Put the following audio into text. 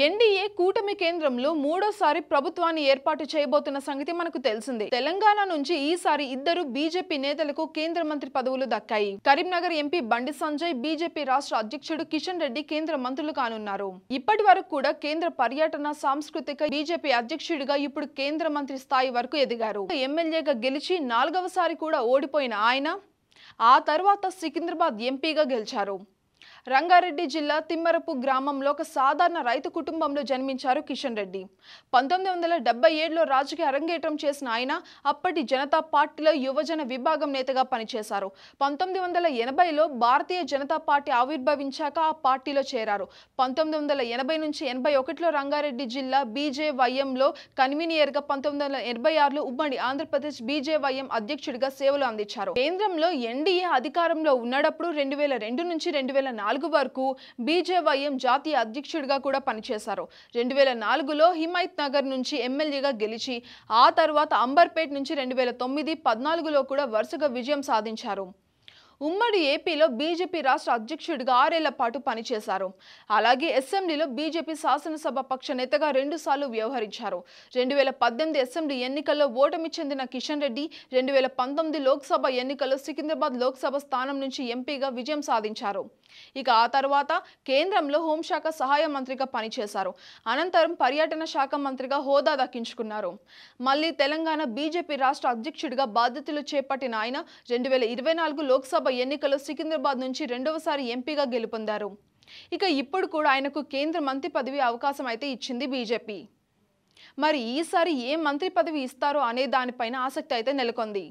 NDA కూటమి కేంద్రంలో మూడోసారి ప్రభుత్వాన్ని ఏర్పాటు చేయబోతున్న సంగతి మనకు తెలిసిందే. తెలంగాణ నుంచి ఈసారి ఇద్దరు బీజేపీ నేతలకు కేంద్ర మంత్రి పదవులు దక్కాయి. కరీంనగర్ ఎంపీ బండి సంజయ్, బీజేపీ రాష్ట్ర అధ్యక్షుడు కిషన్ రెడ్డి కేంద్ర మంత్రులు కానున్నారు. ఇప్పటి వరకు కూడా కేంద్ర పర్యటన సాంస్కృతిక బీజేపీ అధ్యక్షుడిగా ఇప్పుడు కేంద్ర మంత్రి స్థాయి వరకు ఎదిగారు. ఎమ్మెల్యేగా గెలిచి 4వసారి కూడా ఓడిపోయిన ఆయన ఆ తర్వాత సికింద్రాబాద్ ఎంపీగా గెలిచారు. రంగారెడ్డి జిల్లా తిమ్మరపు గ్రామంలో ఒక సాధారణ రైతు కుటుంబంలో జన్మించారు కిషన్ రెడ్డి. 1977లో రాజకీయ అరంగేట్రం చేసిన ఆయన అప్పటి జనతా పార్టీలో యువజన విభాగం నేతగా పనిచేశారు. 1980లో భారతీయ జనతా పార్టీ ఆవిర్భవించాక ఆ పార్టీలో చేరారు. 1980 నుంచి 81లో రంగారెడ్డి జిల్లా బీజేవైఎంలో కన్వీనియర్గా, 1986లో ఉమ్మడి ఆంధ్రప్రదేశ్ బీజేవైఎం అధ్యక్షుడిగా సేవలు అందించారు. కేంద్రంలో ఎన్డీఏ అధికారంలో ఉన్నప్పుడు 2002 నుంచి 2004 వరకు బీజేవైఎం జాతీయ అధ్యక్షుడిగా కూడా పనిచేశారు. 2004లో హిమాయత్ నగర్ నుంచి ఎమ్మెల్యేగా గెలిచి ఆ తర్వాత అంబర్పేట్ నుంచి 2009, 14లో కూడా వరుసగా విజయం సాధించారు. ఉమ్మడి ఏపీలో బీజేపీ రాష్ట్ర అధ్యక్షుడిగా 6 ఏళ్ల పాటు పనిచేశారు. అలాగే అసెంబ్లీలో బీజేపీ శాసనసభ పక్ష నేతగా 2 సార్లు వ్యవహరించారు. 2018 అసెంబ్లీ ఎన్నికల్లో ఓటమి చెందిన కిషన్ రెడ్డి 2019 లోక్సభ ఎన్నికల్లో సికింద్రాబాద్ లోక్సభ స్థానం నుంచి ఎంపీగా విజయం సాధించారు. ఇక ఆ తర్వాత కేంద్రంలో హోంశాఖ సహాయ మంత్రిగా పనిచేశారు. అనంతరం పర్యటన శాఖ మంత్రిగా హోదా దక్కించుకున్నారు. మళ్ళీ తెలంగాణ బీజేపీ రాష్ట్ర అధ్యక్షుడిగా బాధ్యతలు చేపట్టిన ఆయన 2024 లోక్సభ ఎన్నికల్లో సికింద్రాబాద్ నుంచి 2వసారి ఎంపీగా గెలుపొందారు. ఇక ఇప్పుడు కూడా ఆయనకు కేంద్ర మంత్రి పదవి అవకాశం అయితే ఇచ్చింది బీజేపీ. మరి ఈసారి ఏ మంత్రి పదవి ఇస్తారో అనే దానిపైన ఆసక్తి అయితే నెలకొంది.